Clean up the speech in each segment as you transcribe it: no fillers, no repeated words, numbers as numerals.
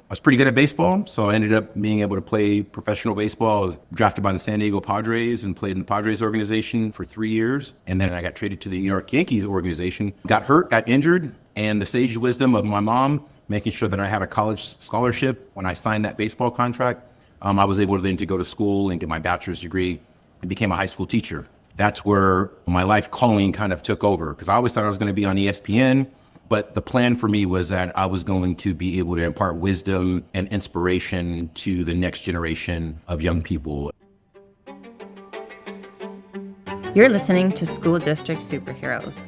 was pretty good at baseball, so I ended up being able to play professional baseball. I was drafted by the San Diego Padres and played in the Padres organization for 3 years. And then I got traded to the York Yankees organization, got hurt, got injured, and the sage wisdom of my mom, making sure that I had a college scholarship when I signed that baseball contract, I was able then to go to school and get my bachelor's degree and became a high school teacher. That's where my life calling kind of took over, because I always thought I was going to be on ESPN. But the plan for me was that I was going to be able to impart wisdom and inspiration to the next generation of young people. You're listening to School District Superheroes,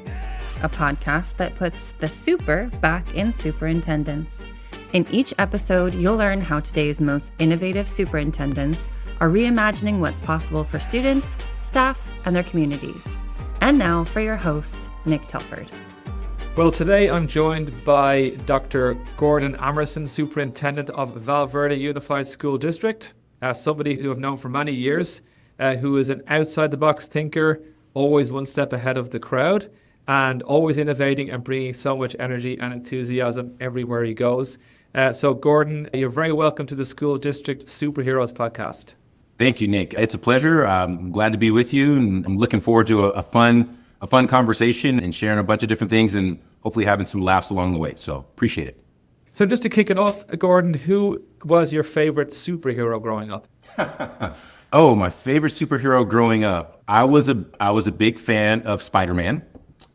a podcast that puts the super back in superintendents. In each episode, you'll learn how today's most innovative superintendents are reimagining what's possible for students, staff, and their communities. And now for your host, Nick Telford. Well, today I'm joined by Dr. Gordon Amerson, Superintendent of Val Verde Unified School District, somebody who I've known for many years, who is an outside-the-box thinker, always one step ahead of the crowd, and always innovating and bringing so much energy and enthusiasm everywhere he goes. So, Gordon, you're very welcome to the School District Superheroes podcast. Thank you, Nick. It's a pleasure. I'm glad to be with you, and I'm looking forward to a fun conversation and sharing a bunch of different things and hopefully having some laughs along the way. So appreciate it. So just to kick it off, Gordon, who was your favorite superhero growing up? Oh, my favorite superhero growing up. I was a big fan of Spider-Man.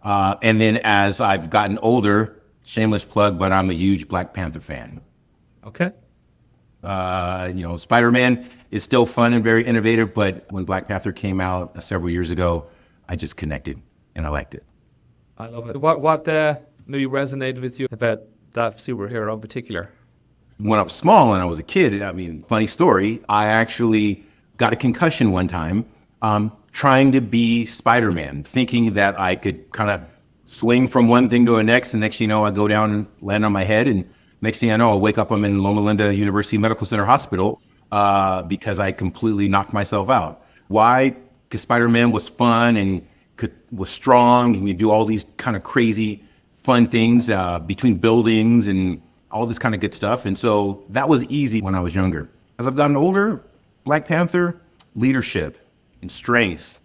And then as I've gotten older, shameless plug, but I'm a huge Black Panther fan. Okay. Spider-Man is still fun and very innovative, but when Black Panther came out several years ago, I just connected and I liked it. I love it. What maybe resonated with you about that superhero in particular? When I was small and I was a kid, funny story, I actually got a concussion one time trying to be Spider-Man, thinking that I could kind of swing from one thing to the next, and next thing you know, I go down and land on my head, and next thing I know, I'll wake up, I'm in Loma Linda University Medical Center Hospital because I completely knocked myself out. Why? Because Spider-Man was fun and was strong, and we do all these kind of crazy fun things between buildings and all this kind of good stuff. And so that was easy when I was younger. As I've gotten older, Black Panther, leadership and strength,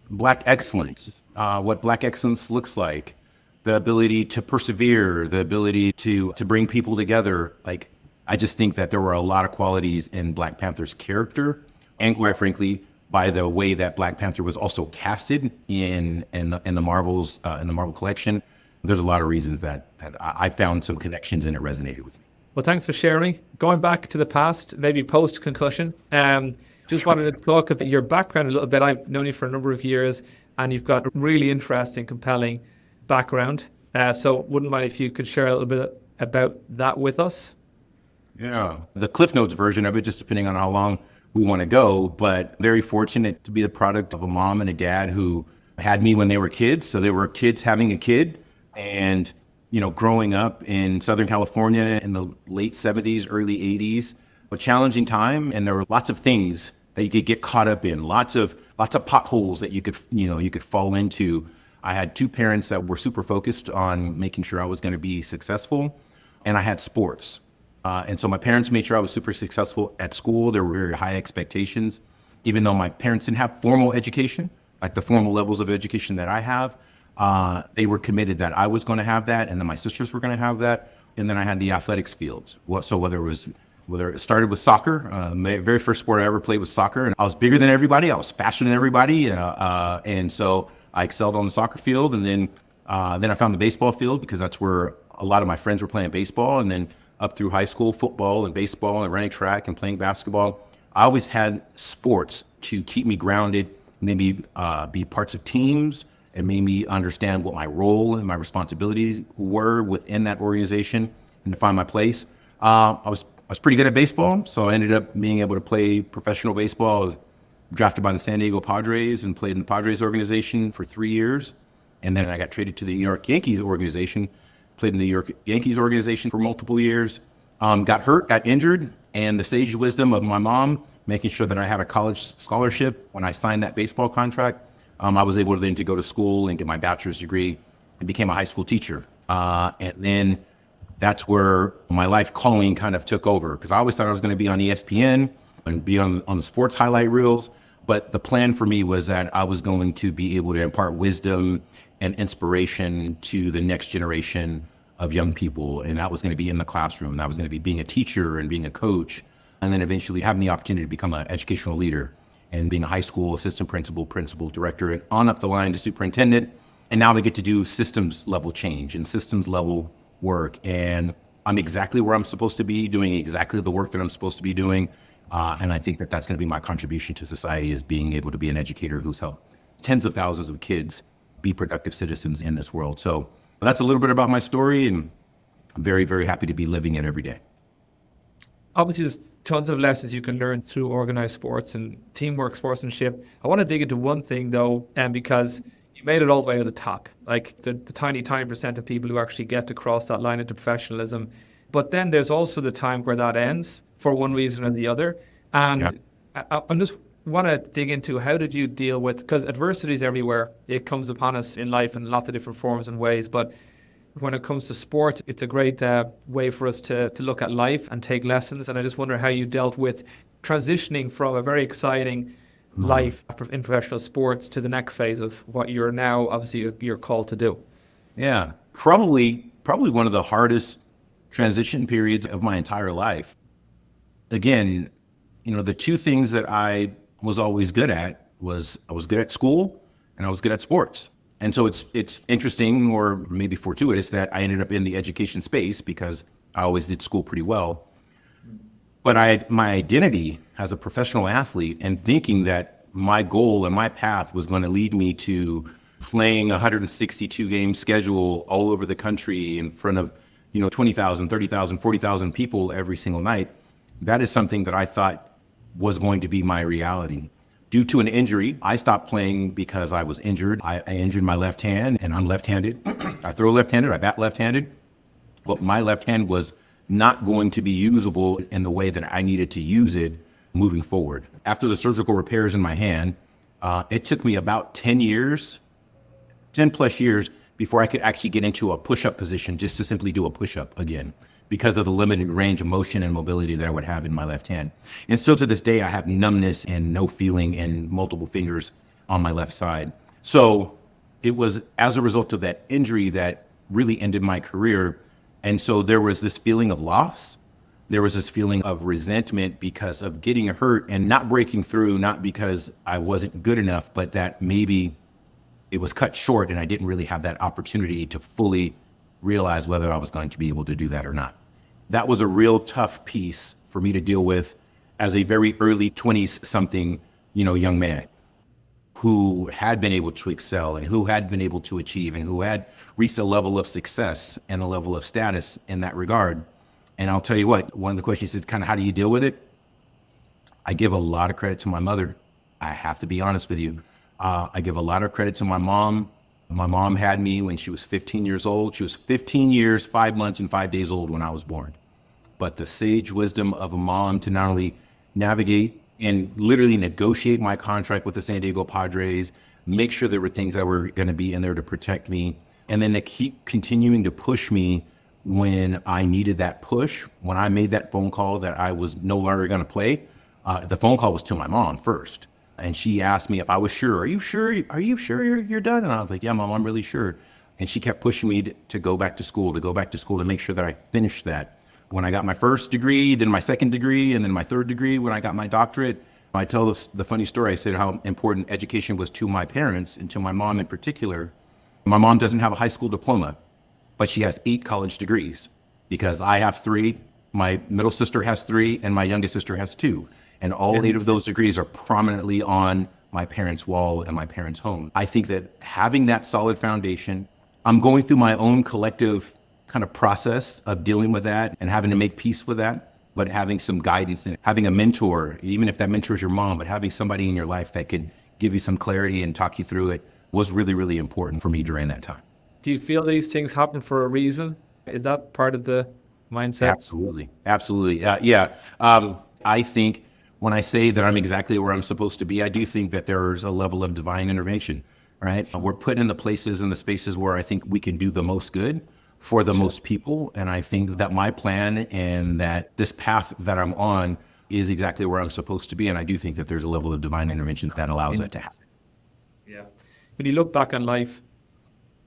Black excellence, what Black excellence looks like, the ability to persevere, the ability to bring people together. Like, I just think that there were a lot of qualities in Black Panther's character, and quite frankly, by the way that Black Panther was also casted in the Marvel collection. There's a lot of reasons that I found some connections and it resonated with me. Well, thanks for sharing. Going back to the past, maybe post-concussion, just wanted to talk about your background a little bit. I've known you for a number of years, and you've got a really interesting, compelling background. So wouldn't mind if you could share a little bit about that with us. Yeah, the Cliff Notes version of it, just depending on how long we want to go, but very fortunate to be the product of a mom and a dad who had me when they were kids. So they were kids having a kid, and, growing up in Southern California in the late 70s, early 80s, a challenging time. And there were lots of things that you could get caught up in, lots of potholes that you could fall into. I had two parents that were super focused on making sure I was going to be successful, and I had sports. And so my parents made sure I was super successful at school. There were very high expectations, even though my parents didn't have formal education, like the formal levels of education that I have. They were committed that I was going to have that, and then my sisters were going to have that. And then I had the athletics fields. So whether it started with soccer, my very first sport I ever played was soccer, and I was bigger than everybody. I was faster than everybody, and so I excelled on the soccer field. And then I found the baseball field because that's where a lot of my friends were playing baseball. And then up through high school, football and baseball and running track and playing basketball. I always had sports to keep me grounded, maybe be parts of teams, and made me understand what my role and my responsibilities were within that organization and to find my place. I was pretty good at baseball, so I ended up being able to play professional baseball. I was drafted by the San Diego Padres and played in the Padres organization for 3 years. And then I got traded to the York Yankees organization, played in the York Yankees organization for multiple years, got hurt, got injured, and the sage wisdom of my mom, making sure that I had a college scholarship when I signed that baseball contract, I was able then to go to school and get my bachelor's degree and became a high school teacher. And then that's where my life calling kind of took over, because I always thought I was going to be on ESPN and be on the sports highlight reels. But the plan for me was that I was going to be able to impart wisdom and inspiration to the next generation of young people. And that was going to be in the classroom. That was going to be being a teacher and being a coach, and then eventually having the opportunity to become an educational leader and being a high school assistant principal, principal, director, and on up the line to superintendent. And now we get to do systems level change and systems level work. And I'm exactly where I'm supposed to be, doing exactly the work that I'm supposed to be doing. And I think that that's going to be my contribution to society, is being able to be an educator who's helped tens of thousands of kids be productive citizens in this world. So that's a little bit about my story, and I'm very, very happy to be living it every day. Obviously, there's tons of lessons you can learn through organized sports and teamwork, sportsmanship. I want to dig into one thing though, because you made it all the way to the top, like the tiny percent of people who actually get to cross that line into professionalism. But then there's also the time where that ends for one reason or the other. And I'm just want to dig into, how did you deal with, because adversity is everywhere. It comes upon us in life in lots of different forms and ways. But when it comes to sport, it's a great way for us to look at life and take lessons. And I just wonder how you dealt with transitioning from a very exciting life in professional sports to the next phase of what you're now, obviously, you're called to do. Yeah, probably one of the hardest transition periods of my entire life. Again, the two things that I was always good at was I was good at school and I was good at sports. And so it's interesting, or maybe fortuitous, that I ended up in the education space because I always did school pretty well. But my identity as a professional athlete, and thinking that my goal and my path was going to lead me to playing a 162 game schedule all over the country in front of 20,000, 30,000, 40,000 people every single night, that is something that I thought was going to be my reality. Due to an injury, I stopped playing because I was injured. I injured my left hand, and I'm left-handed. I throw left-handed, I bat left-handed, but my left hand was not going to be usable in the way that I needed to use it moving forward. After the surgical repairs in my hand, it took me about 10 plus years before I could actually get into a push-up position, just to simply do a push-up again, because of the limited range of motion and mobility that I would have in my left hand. And still to this day, I have numbness and no feeling in multiple fingers on my left side. So it was as a result of that injury that really ended my career. And so there was this feeling of loss. There was this feeling of resentment because of getting hurt and not breaking through, not because I wasn't good enough, but that maybe it was cut short and I didn't really have that opportunity to fully realize whether I was going to be able to do that or not. That was a real tough piece for me to deal with as a very early 20s something, young man who had been able to excel and who had been able to achieve and who had reached a level of success and a level of status in that regard. And I'll tell you what, one of the questions is kind of, how do you deal with it? I give a lot of credit to my mother. I have to be honest with you. I give a lot of credit to my mom. My mom had me when she was 15 years old. She was 15 years, 5 months, and 5 days old when I was born. But the sage wisdom of a mom to not only navigate and literally negotiate my contract with the San Diego Padres, make sure there were things that were going to be in there to protect me, and then to keep continuing to push me when I needed that push. When I made that phone call that I was no longer going to play, the phone call was to my mom first. And she asked me if I was sure. Are you sure you're done? And I was like, yeah, Mom, I'm really sure. And she kept pushing me to go back to school, to make sure that I finished that. When I got my first degree, then my second degree, and then my third degree, when I got my doctorate, I tell the funny story. I said how important education was to my parents and to my mom in particular. My mom doesn't have a high school diploma, but she has 8 college degrees because I have 3, my middle sister has 3, and my youngest sister has 2. And all 8 of those degrees are prominently on my parents' wall and my parents' home. I think that having that solid foundation, I'm going through my own collective kind of process of dealing with that and having to make peace with that, but having some guidance and having a mentor, even if that mentor is your mom, but having somebody in your life that could give you some clarity and talk you through it was really, really important for me during that time. Do you feel these things happen for a reason? Is that part of the mindset? Absolutely. I think when I say that I'm exactly where I'm supposed to be, I do think that there's a level of divine intervention, right? We're put in the places and the spaces where I think we can do the most good for the most people. And I think that my plan and that this path that I'm on is exactly where I'm supposed to be. And I do think that there's a level of divine intervention that allows that to happen. Yeah. When you look back on life,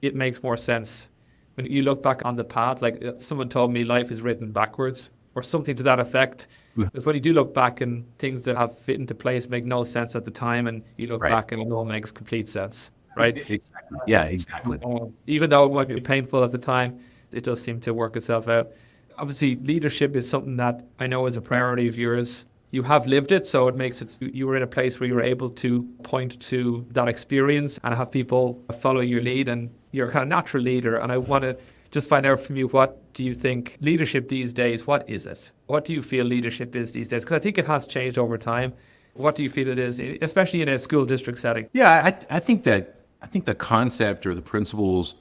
it makes more sense. When you look back on the path, like someone told me life is written backwards or something to that effect. But when you do look back and things that have fit into place make no sense at the time, and you look back and it all makes complete sense, right? Exactly. Yeah, exactly. Even though it might be painful at the time, it does seem to work itself out. Obviously, leadership is something that I know is a priority of yours. You have lived it, so it makes it, you were in a place where you were able to point to that experience and have people follow your lead, and you're a kind of natural leader. And I want to just find out from you, what do you think leadership these days, what is it? What do you feel leadership is these days? Because I think it has changed over time. What do you feel it is, especially in a school district setting? Yeah, I think the concept or the principles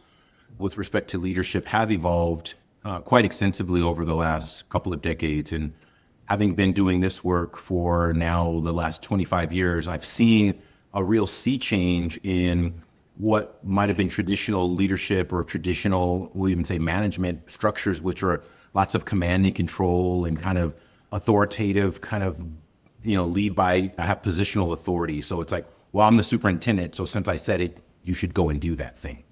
with respect to leadership have evolved quite extensively over the last couple of decades. And having been doing this work for now the last 25 years, I've seen a real sea change in what might have been traditional leadership or traditional, we'll even say management structures, which are lots of command and control and kind of authoritative, kind of, lead by, I have positional authority. So it's like, well, I'm the superintendent, so since I said it, you should go and do that thing.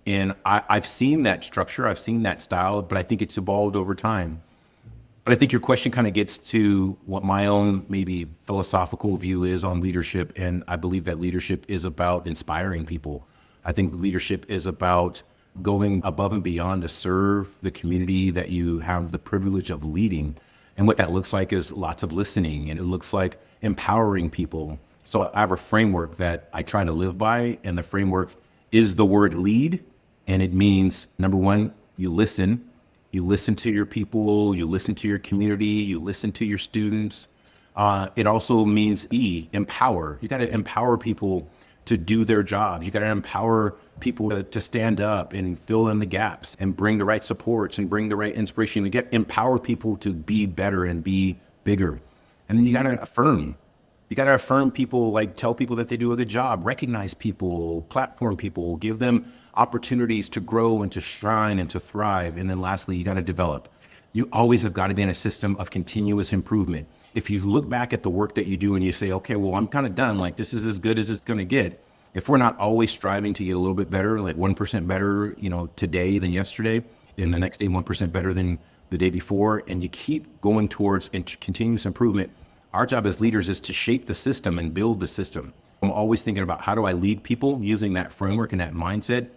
And I've seen that structure, I've seen that style, but I think it's evolved over time. But I think your question kind of gets to what my own maybe philosophical view is on leadership. And I believe that leadership is about inspiring people. I think leadership is about going above and beyond to serve the community that you have the privilege of leading. And what that looks like is lots of listening, and it looks like empowering people. So I have a framework that I try to live by, and the framework is the word lead. And it means, number one, you listen to your people, you listen to your community, you listen to your students. It also means empower. You got to empower people to do their jobs. You got to empower people to stand up and fill in the gaps and bring the right supports and bring the right inspiration to empower people to be better and be bigger. And then you got to affirm. You got to affirm people, like tell people that they do a good job, recognize people, platform people, give them opportunities to grow and to shine and to thrive. And then lastly, you got to develop. You always have got to be in a system of continuous improvement. If you look back at the work that you do and you say, okay, well, I'm kind of done, like this is as good as it's going to get. If we're not always striving to get a little bit better, like 1% better, today than yesterday, and the next day 1% better than the day before, and you keep going towards continuous improvement, our job as leaders is to shape the system and build the system. I'm always thinking about how do I lead people using that framework and that mindset,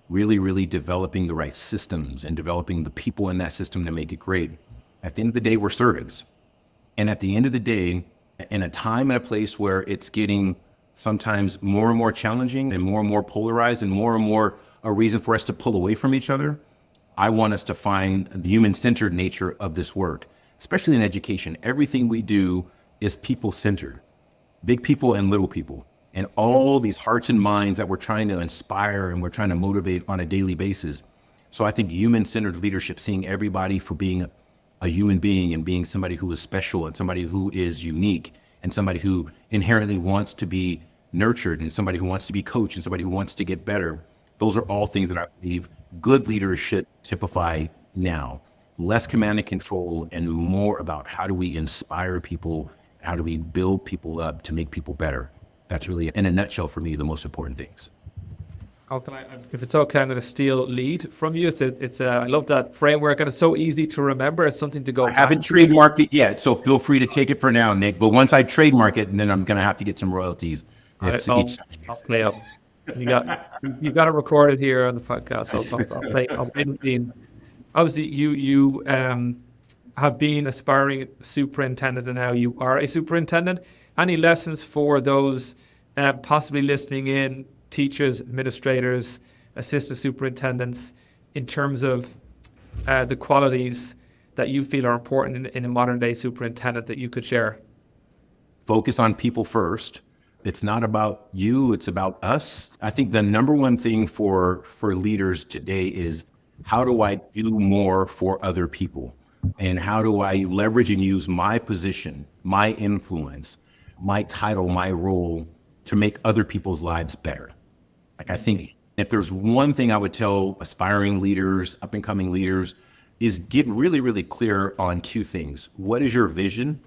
really, really developing the right systems and developing the people in that system to make it great. At the end of the day, we're servants. And at the end of the day, in a time and a place where it's getting sometimes more and more challenging and more polarized and more a reason for us to pull away from each other, I want us to find the human-centered nature of this work, especially in education. Everything we do is people-centered, big people and little people. And all these hearts and minds that we're trying to inspire and we're trying to motivate on a daily basis. So I think human-centered leadership, seeing everybody for being a human being and being somebody who is special and somebody who is unique and somebody who inherently wants to be nurtured and somebody who wants to be coached and somebody who wants to get better. Those are all things that I believe good leaders should typify now. Less command and control and more about how do we inspire people, how do we build people up to make people better. That's really, in a nutshell, for me, the most important things. How can if it's okay, I'm going to steal lead from you. I love that framework, and it's so easy to remember. It's something to go. I haven't trademarked it yet, so feel free to take it for now, Nick. But once I trademark it, then I'm going to have to get some royalties. I'll play up. You got to record it here on the podcast. I'll play the scene. Obviously, you have been aspiring superintendent, and now you are a superintendent. Any lessons for those possibly listening in, teachers, administrators, assistant superintendents, in terms of the qualities that you feel are important in a modern day superintendent that you could share? Focus on people first. It's not about you, it's about us. I think the number one thing for leaders today is, how do I do more for other people? And how do I leverage and use my position, my influence, my title, my role to make other people's lives better? Like, I think If there's one thing I would tell aspiring leaders, up and coming leaders, is get really, really clear on two things. What is your vision?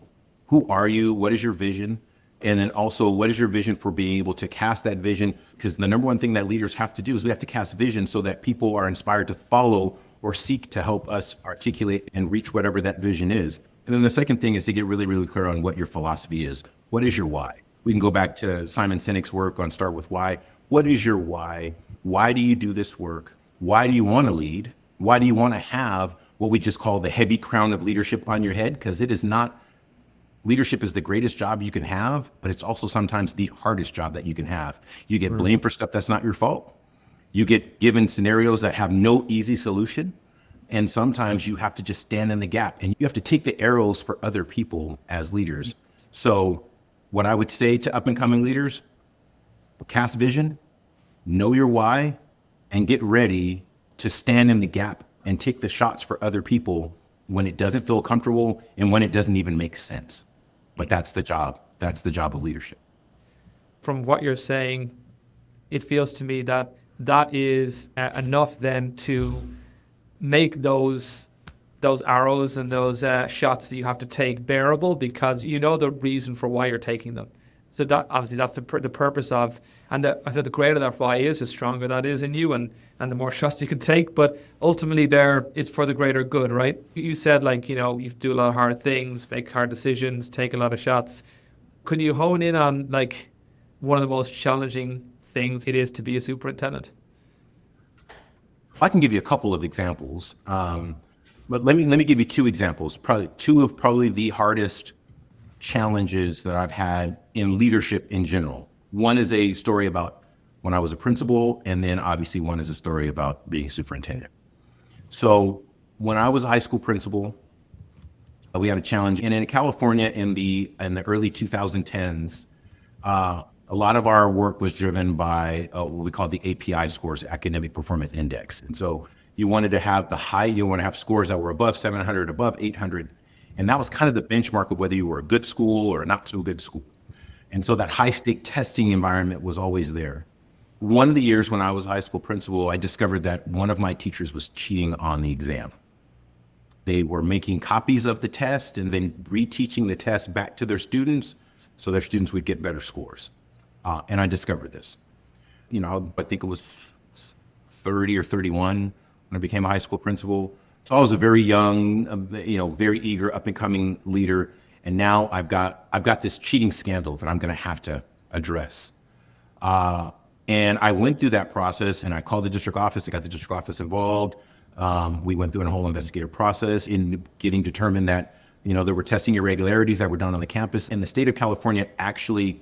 Who are you? What is your vision? And then also, what is your vision for being able to cast that vision? Because the number one thing that leaders have to do is we have to cast vision so that people are inspired to follow or seek to help us articulate and reach whatever that vision is. And then the second thing is to get really, really clear on what your philosophy is. What is your why? We can go back to Simon Sinek's work on Start With Why. What is your why? Why do you do this work? Why do you want to lead? Why do you want to have what we just call the heavy crown of leadership on your head? Because it is not, leadership is the greatest job you can have, but it's also sometimes the hardest job that you can have. You get blamed for stuff that's not your fault. You get given scenarios that have no easy solution. And sometimes you have to just stand in the gap and you have to take the arrows for other people as leaders. So what I would say to up and coming leaders, cast vision, know your why, and get ready to stand in the gap and take the shots for other people when it doesn't feel comfortable and when it doesn't even make sense. But that's the job. That's the job of leadership. From what you're saying, it feels to me that that is enough then to make those arrows and those shots that you have to take bearable, because you know the reason for why you're taking them. So that obviously that's the purpose of, and I said the greater that why is, the stronger that is in you, and the more shots you can take. But ultimately, it's for the greater good, right? You said you do a lot of hard things, make hard decisions, take a lot of shots. Could you hone in on one of the most challenging things it is to be a superintendent? I can give you a couple of examples, but let me give you two examples. Probably two of the hardest challenges that I've had in leadership in general. One is a story about when I was a principal, and then obviously one is a story about being a superintendent. So when I was a high school principal, we had a challenge, and in California in the early 2010s, a lot of our work was driven by what we call the API scores, Academic Performance Index. And so you wanted to have you want to have scores that were above 700, above 800. And that was kind of the benchmark of whether you were a good school or not so good school. And so that high stake testing environment was always there. One of the years when I was a high school principal, I discovered that one of my teachers was cheating on the exam. They were making copies of the test and then reteaching the test back to their students so their students would get better scores. And I discovered this. I think it was 30 or 31 when I became a high school principal. So I was a very young, very eager, up and coming leader. And now I've got this cheating scandal that I'm going to have to address. And I went through that process, and I called the district office. I got the district office involved. We went through a whole investigative process in getting determined that, there were testing irregularities that were done on the campus. And the state of California actually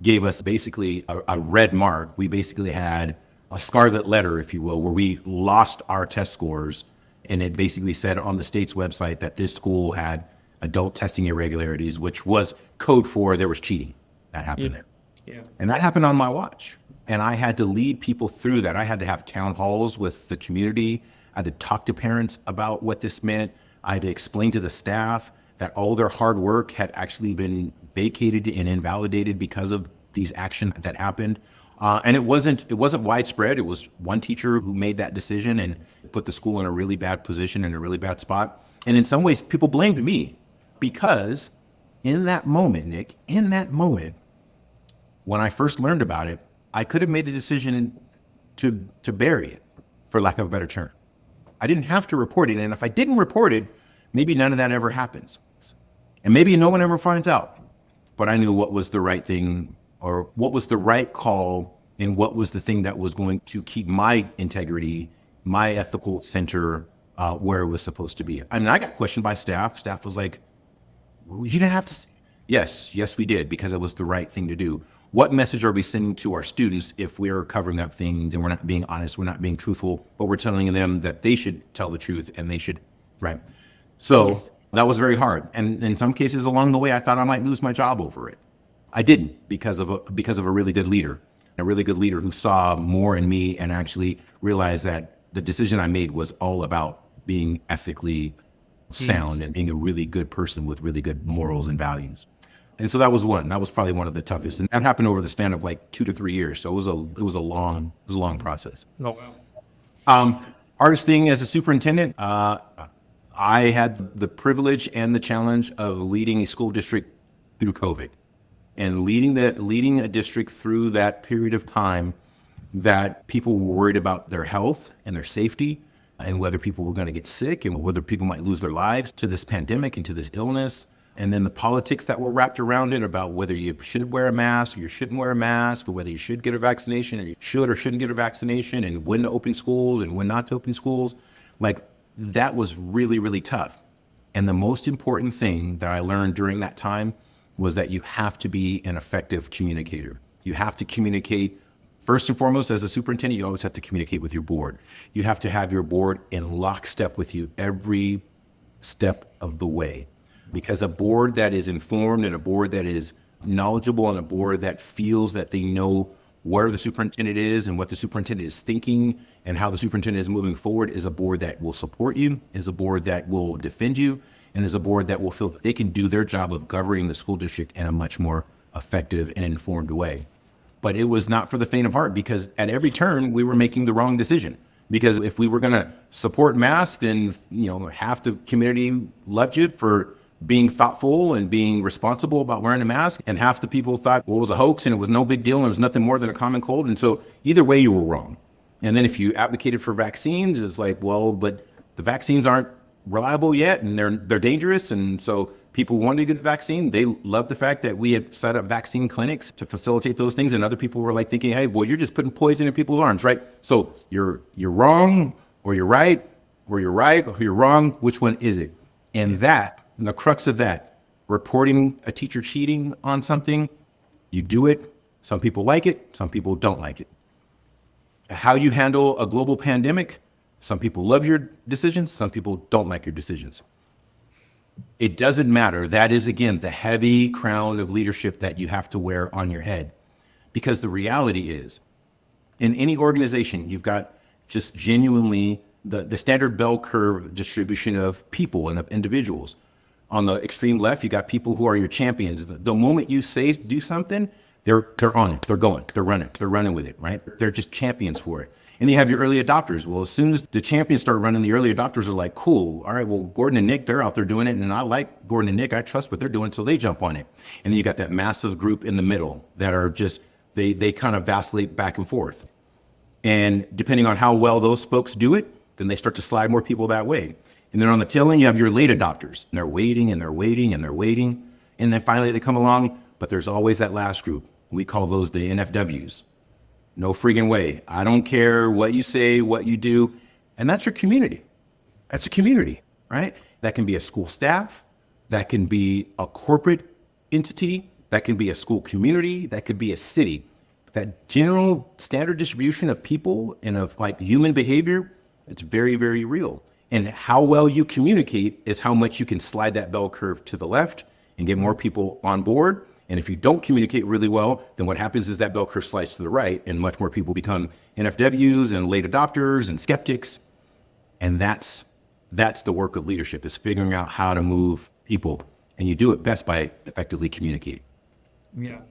gave us basically a red mark. We basically had a scarlet letter, if you will, where we lost our test scores. And it basically said on the state's website that this school had adult testing irregularities, which was code for there was cheating that happened there. Yeah. And that happened on my watch. And I had to lead people through that. I had to have town halls with the community. I had to talk to parents about what this meant. I had to explain to the staff that all their hard work had actually been vacated and invalidated because of these actions that happened. And it wasn't widespread. It was one teacher who made that decision and put the school in a really bad position, in a really bad spot. And in some ways, people blamed me because in that moment, Nick, when I first learned about it, I could have made the decision to bury it, for lack of a better term. I didn't have to report it. And if I didn't report it, maybe none of that ever happens. And maybe no one ever finds out. But I knew what was the right thing, or what was the right call, and what was the thing that was going to keep my integrity, my ethical center where it was supposed to be. I mean, I got questioned by staff. Staff was like, well, you didn't have to. Yes, we did, because it was the right thing to do. What message are we sending to our students if we're covering up things and we're not being honest, we're not being truthful, but we're telling them that they should tell the truth and they should, right? So yes. That was very hard. And in some cases along the way, I thought I might lose my job over it. I didn't, because of a really good leader who saw more in me and actually realized that the decision I made was all about being ethically sound and being a really good person with really good morals and values. And so that was one. That was probably one of the toughest. And that happened over the span of like 2 to 3 years. So it was a long process. Oh, wow. Hardest thing as a superintendent, I had the privilege and the challenge of leading a school district through COVID, and leading a district through that period of time that people were worried about their health and their safety, and whether people were going to get sick and whether people might lose their lives to this pandemic and to this illness. And then the politics that were wrapped around it about whether you should wear a mask or you shouldn't wear a mask, or whether you should get a vaccination or you should or shouldn't get a vaccination, and when to open schools and when not to open schools. Like, that was really, really tough. And the most important thing that I learned during that time was that you have to be an effective communicator. You have to communicate. First and foremost, as a superintendent, you always have to communicate with your board. You have to have your board in lockstep with you every step of the way. Because a board that is informed and a board that is knowledgeable and a board that feels that they know where the superintendent is and what the superintendent is thinking and how the superintendent is moving forward is a board that will support you, is a board that will defend you, and is a board that will feel that they can do their job of governing the school district in a much more effective and informed way. But it was not for the faint of heart, because at every turn we were making the wrong decision. Because if we were going to support masks, then half the community loved you for being thoughtful and being responsible about wearing a mask, and half the people thought, well, it was a hoax and it was no big deal and it was nothing more than a common cold. And so either way you were wrong. And then if you advocated for vaccines, it's like, well, but the vaccines aren't reliable yet and they're dangerous. And so people wanted to get the vaccine. They loved the fact that we had set up vaccine clinics to facilitate those things. And other people were like thinking, hey, well, you're just putting poison in people's arms, right? So you're wrong, or you're right, or you're right, or you're wrong. Which one is it? And the crux of that, reporting a teacher cheating on something, you do it. Some people like it. Some people don't like it. How you handle a global pandemic, some people love your decisions. Some people don't like your decisions. It doesn't matter. That is, again, the heavy crown of leadership that you have to wear on your head. Because the reality is, in any organization, you've got just genuinely the standard bell curve distribution of people and of individuals. On the extreme left, you got people who are your champions. The moment you say do something, they're on it, they're going, they're running with it, right? They're just champions for it. And then you have your early adopters. Well, as soon as the champions start running, the early adopters are like, cool, all right, well, Gordon and Nick, they're out there doing it, and I like Gordon and Nick, I trust what they're doing, so they jump on it. And then you got that massive group in the middle that are just, they kind of vacillate back and forth. And depending on how well those folks do it, then they start to slide more people that way. And then on the tail end, you have your late adopters. And they're waiting and they're waiting and they're waiting. And then finally they come along, but there's always that last group. We call those the NFWs. No friggin' way. I don't care what you say, what you do. And that's your community. That's a community, right? That can be a school staff. That can be a corporate entity. That can be a school community. That could be a city. That general standard distribution of people and of like human behavior, it's very, very real. And how well you communicate is how much you can slide that bell curve to the left and get more people on board. And if you don't communicate really well, then what happens is that bell curve slides to the right and much more people become NFWs and late adopters and skeptics. And that's the work of leadership, is figuring out how to move people. And you do it best by effectively communicating. Yeah,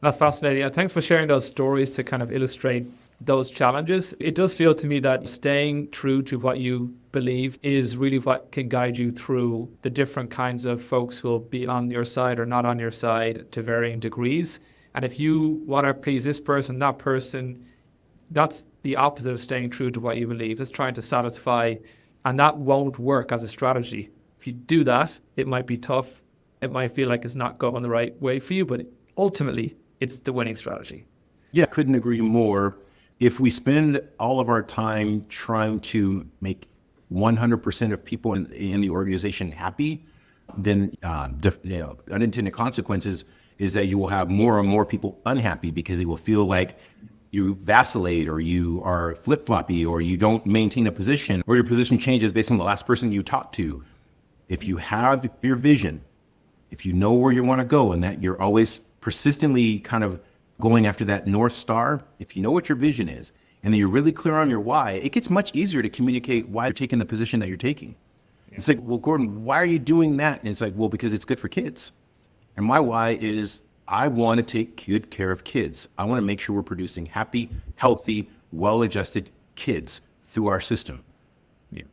that's fascinating. And thanks for sharing those stories to kind of illustrate those challenges. It does feel to me that staying true to what you believe is really what can guide you through the different kinds of folks who will be on your side or not on your side to varying degrees. And if you want to please this person, that person, that's the opposite of staying true to what you believe. It's trying to satisfy, and that won't work as a strategy. If you do that, it might be tough. It might feel like it's not going the right way for you, but ultimately it's the winning strategy. Yeah, couldn't agree more. If we spend all of our time trying to make 100% of people in the organization happy, then unintended consequences is that you will have more and more people unhappy because they will feel like you vacillate or you are flip-floppy or you don't maintain a position or your position changes based on the last person you talked to. If you have your vision, if you know where you want to go and that you're always persistently kind of going after that North Star, if you know what your vision is, and then you're really clear on your why, it gets much easier to communicate why you're taking the position that you're taking. Yeah. It's like, well, Gordon, why are you doing that? And it's like, well, because it's good for kids. And my why is I want to take good care of kids. I want to make sure we're producing happy, healthy, well-adjusted kids through our system. Yeah.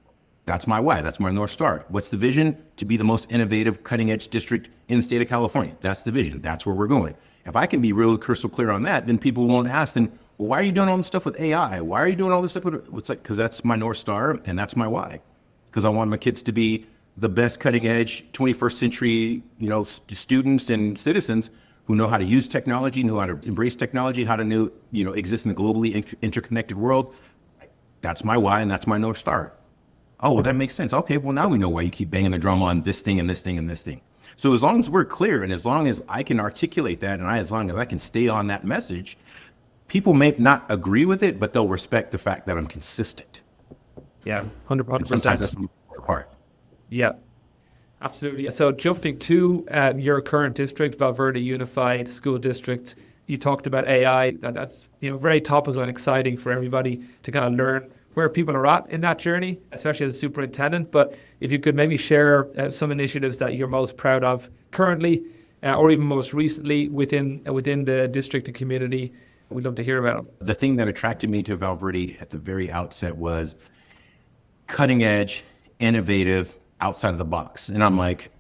That's my why. That's my North Star. What's the vision? To be the most innovative, cutting-edge district in the state of California. That's the vision. That's where we're going. If I can be real crystal clear on that, then people won't ask, then, well, why are you doing all this stuff with AI? Why are you doing all this stuff with, it's like, because that's my North Star and that's my why. Because I want my kids to be the best cutting-edge 21st century, students and citizens who know how to use technology, know how to embrace technology, how to exist in a globally interconnected world. That's my why and that's my North Star. Oh, well, that makes sense. Okay, well, now we know why you keep banging the drum on this thing and this thing and this thing. So as long as we're clear and as long as I can articulate that and as long as I can stay on that message, people may not agree with it, but they'll respect the fact that I'm consistent. Yeah, 100%. And sometimes that's the important part. Yeah, absolutely. So jumping to your current district, Val Verde Unified School District, you talked about AI. That's very topical and exciting for everybody to kind of learn where people are at in that journey, especially as a superintendent. But if you could maybe share some initiatives that you're most proud of currently, or even most recently within the district and community, we'd love to hear about them. The thing that attracted me to Val Verde at the very outset was cutting edge, innovative, outside of the box. And I'm like,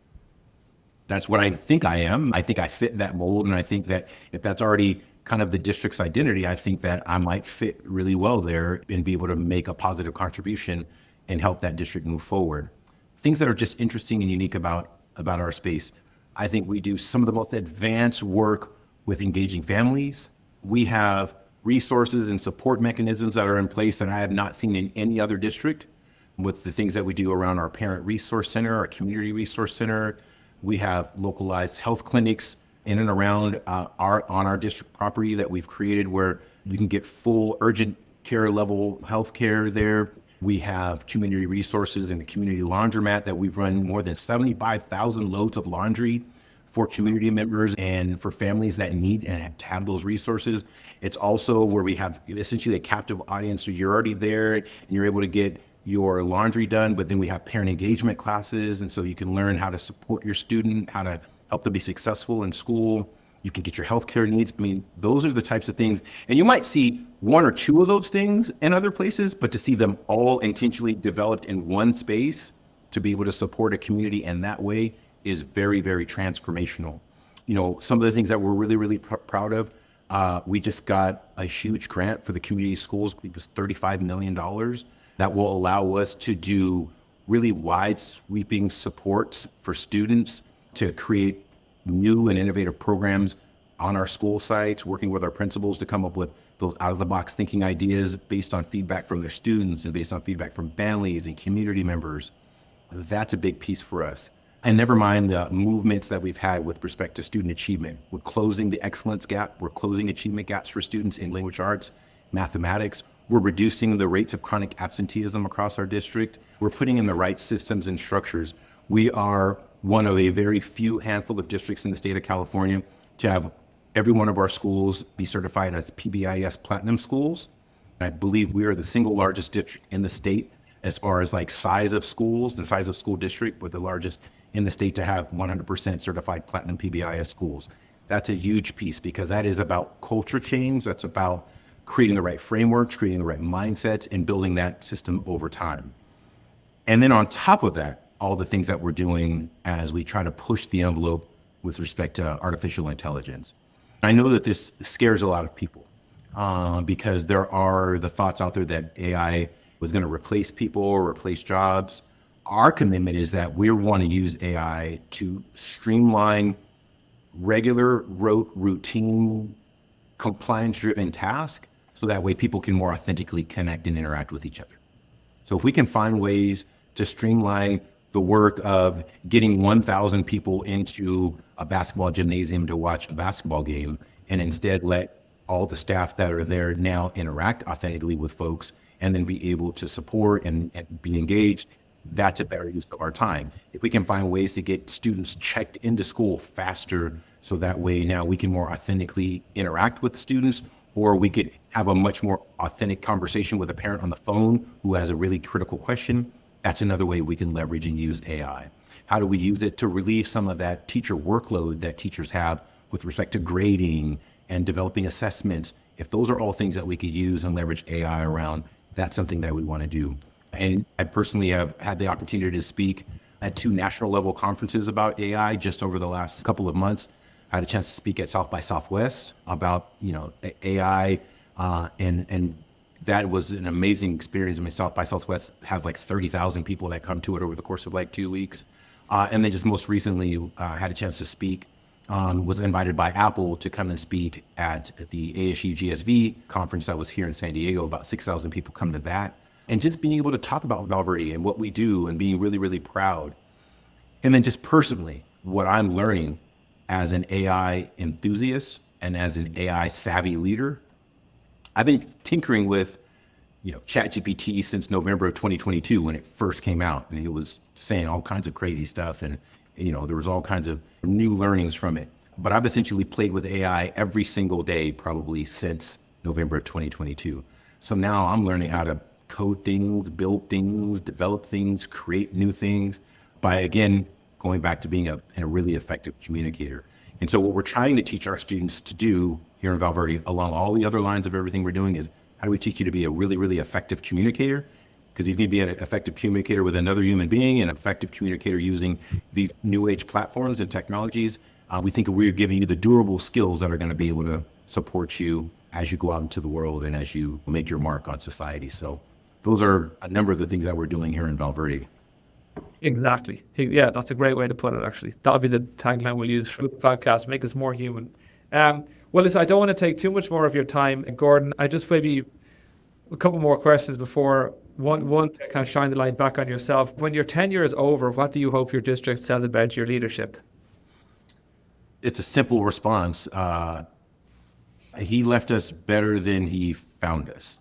that's what I think I am. I think I fit that mold. And I think that if that's already kind of the district's identity, I think that I might fit really well there and be able to make a positive contribution and help that district move forward. Things that are just interesting and unique about our space. I think we do some of the most advanced work with engaging families. We have resources and support mechanisms that are in place that I have not seen in any other district. With the things that we do around our parent resource center, our community resource center, we have localized health clinics in and around on our district property that we've created where you can get full urgent care level health care there. We have community resources and the community laundromat that we've run more than 75,000 loads of laundry for community members and for families that need and have those resources. It's also where we have essentially a captive audience. So you're already there and you're able to get your laundry done, but then we have parent engagement classes. And so you can learn how to support your student, how to help them be successful in school. You can get your healthcare needs. I mean, those are the types of things. And you might see one or two of those things in other places, but to see them all intentionally developed in one space to be able to support a community in that way is very, very transformational. Some of the things that we're really, really proud of, we just got a huge grant for the community schools. It was $35 million. That will allow us to do really wide sweeping supports for students to create new and innovative programs on our school sites, working with our principals to come up with those out-of-the-box thinking ideas based on feedback from their students and based on feedback from families and community members. That's a big piece for us. And never mind the movements that we've had with respect to student achievement. We're closing the excellence gap. We're closing achievement gaps for students in language arts, mathematics. We're reducing the rates of chronic absenteeism across our district. We're putting in the right systems and structures. We are one of a very few handful of districts in the state of California to have every one of our schools be certified as PBIS Platinum schools. I believe we are the single largest district in the state as far as size of schools, the size of school district, but the largest in the state to have 100% certified Platinum PBIS schools. That's a huge piece because that is about culture change. That's about creating the right frameworks, creating the right mindsets, and building that system over time. And then on top of that, all the things that we're doing as we try to push the envelope with respect to artificial intelligence. I know that this scares a lot of people because there are the thoughts out there that AI was going to replace people or replace jobs. Our commitment is that we want to use AI to streamline regular, routine, compliance-driven tasks so that way people can more authentically connect and interact with each other. So if we can find ways to streamline the work of getting 1,000 people into a basketball gymnasium to watch a basketball game and instead let all the staff that are there now interact authentically with folks and then be able to support and be engaged, that's a better use of our time. If we can find ways to get students checked into school faster so that way now we can more authentically interact with the students, or we could have a much more authentic conversation with a parent on the phone who has a really critical question, that's another way we can leverage and use AI. How do we use it to relieve some of that teacher workload that teachers have with respect to grading and developing assessments? If those are all things that we could use and leverage AI around, that's something that we want to do. And I personally have had the opportunity to speak at 2 national level conferences about AI just over the last couple of months. I had a chance to speak at South by Southwest about, AI, and that was an amazing experience. I mean, South by Southwest has like 30,000 people that come to it over the course of like 2 weeks. And then just most recently had a chance to speak, was invited by Apple to come and speak at the ASU GSV conference that was here in San Diego. About 6,000 people come to that. And just being able to talk about Val Verde and what we do and being really, really proud. And then just personally, what I'm learning as an AI enthusiast and as an AI savvy leader. I've been tinkering with, ChatGPT since November of 2022 when it first came out, and it was saying all kinds of crazy stuff, and there was all kinds of new learnings from it. But I've essentially played with AI every single day probably since November of 2022. So now I'm learning how to code things, build things, develop things, create new things by, again, going back to being a really effective communicator. And so what we're trying to teach our students to do here in Val Verde, along all the other lines of everything we're doing, is how do we teach you to be a really, really effective communicator? Because you need to be an effective communicator with another human being, and an effective communicator using these new age platforms and technologies. We think we're giving you the durable skills that are going to be able to support you as you go out into the world and as you make your mark on society. So those are a number of the things that we're doing here in Val Verde. Exactly. Yeah, that's a great way to put it, actually. That'll be the tagline we'll use for the podcast, make us more human. Well, listen, I don't want to take too much more of your time, Gordon. I just maybe a couple more questions before one to kind of shine the light back on yourself. When your tenure is over, what do you hope your district says about your leadership? It's a simple response. He left us better than he found us,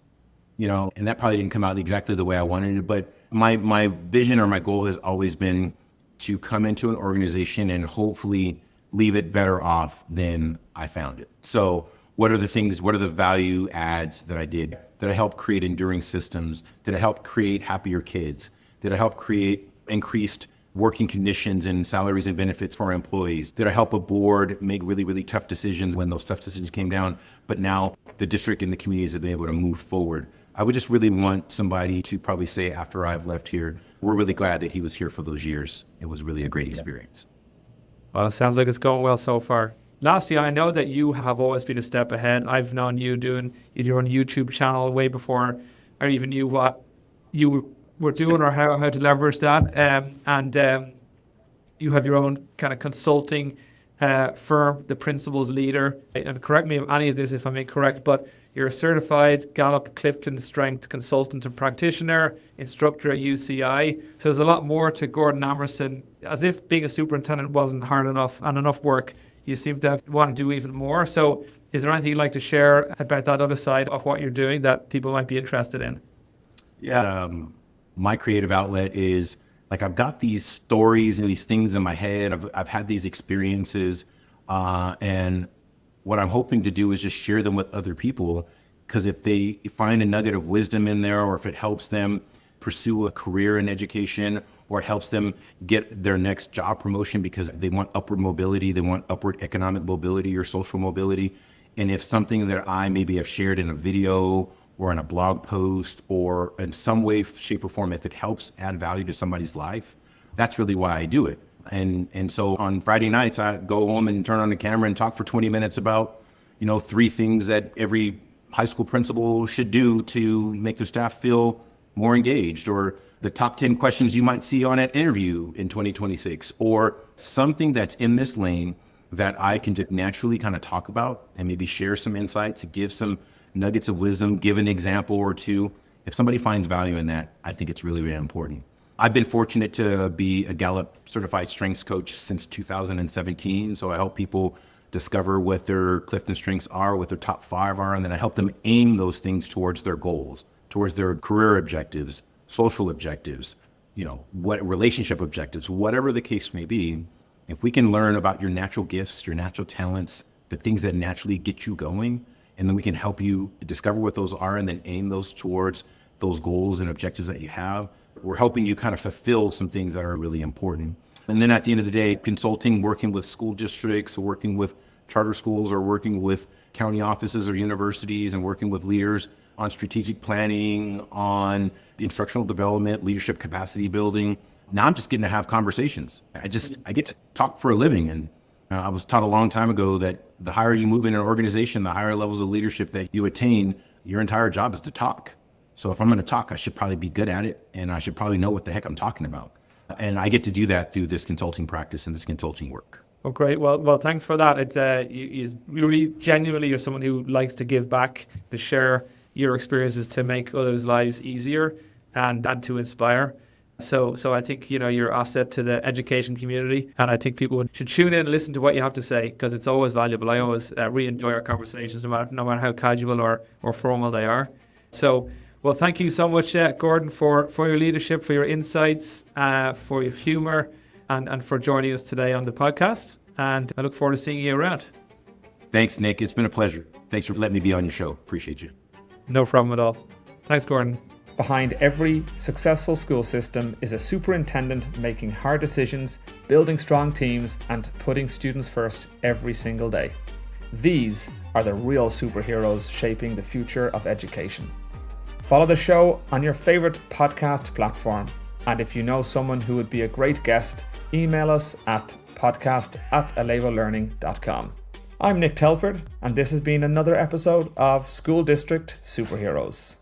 and that probably didn't come out exactly the way I wanted it, but my vision or my goal has always been to come into an organization and hopefully leave it better off than I found it. So what are the value adds that I did? Did I help create enduring systems? Did I help create happier kids? Did I help create increased working conditions and salaries and benefits for our employees? Did I help a board make really, really tough decisions when those tough decisions came down? But now the district and the communities have been able to move forward. I would just really want somebody to probably say after I've left here, we're really glad that he was here for those years. It was really a great experience. Well, it sounds like it's going well so far. Lastly, I know that you have always been a step ahead. I've known you doing your own YouTube channel way before I even knew what you were doing or how to leverage that. And you have your own kind of consulting firm, the Principals Leader. And correct me if any of this if I'm incorrect, but you're a certified Gallup Clifton Strength consultant and practitioner, instructor at UCI. So there's a lot more to Gordon Amerson. As if being a superintendent wasn't hard enough and enough work, you seem to want to do even more. So is there anything you'd like to share about that other side of what you're doing that people might be interested in? Yeah, my creative outlet is like I've got these stories and these things in my head. I've had these experiences, and what I'm hoping to do is just share them with other people, because if they find a nugget of wisdom in there, or if it helps them pursue a career in education, or it helps them get their next job promotion because they want upward mobility, they want upward economic mobility or social mobility. And if something that I maybe have shared in a video or in a blog post or in some way, shape, or form, if it helps add value to somebody's life, that's really why I do it. And so on Friday nights, I go home and turn on the camera and talk for 20 minutes about, 3 things that every high school principal should do to make their staff feel more engaged, or the top 10 questions you might see on an interview in 2026, or something that's in this lane that I can just naturally kind of talk about and maybe share some insights, give some nuggets of wisdom, give an example or two. If somebody finds value in that, I think it's really, really important. I've been fortunate to be a Gallup certified strengths coach since 2017. So I help people discover what their Clifton strengths are, what their top 5 are, and then I help them aim those things towards their goals, towards their career objectives, social objectives, what relationship objectives, whatever the case may be. If we can learn about your natural gifts, your natural talents, the things that naturally get you going, and then we can help you discover what those are and then aim those towards those goals and objectives that you have, we're helping you kind of fulfill some things that are really important. And then at the end of the day, consulting, working with school districts, or working with charter schools, or working with county offices or universities, and working with leaders on strategic planning, on instructional development, leadership capacity building. Now I'm just getting to have conversations. I get to talk for a living. And I was taught a long time ago that the higher you move in an organization, the higher levels of leadership that you attain, your entire job is to talk. So if I'm going to talk, I should probably be good at it, and I should probably know what the heck I'm talking about. And I get to do that through this consulting practice and this consulting work. Oh, great. Well, thanks for that. It's you really genuinely, you're someone who likes to give back, to share your experiences, to make others' lives easier and to inspire. So I think, you're an asset to the education community, and I think people should tune in and listen to what you have to say, because it's always valuable. I always really enjoy our conversations, no matter how casual or formal they are. So, well, thank you so much, Gordon, for your leadership, for your insights, for your humor, and for joining us today on the podcast. And I look forward to seeing you around. Thanks, Nick. It's been a pleasure. Thanks for letting me be on your show. Appreciate you. No problem at all. Thanks, Gordon. Behind every successful school system is a superintendent making hard decisions, building strong teams, and putting students first every single day. These are the real superheroes shaping the future of education. Follow the show on your favorite podcast platform. And if you know someone who would be a great guest, email us at podcast@elevololearning.com. I'm Nick Telford, and this has been another episode of School District Superheroes.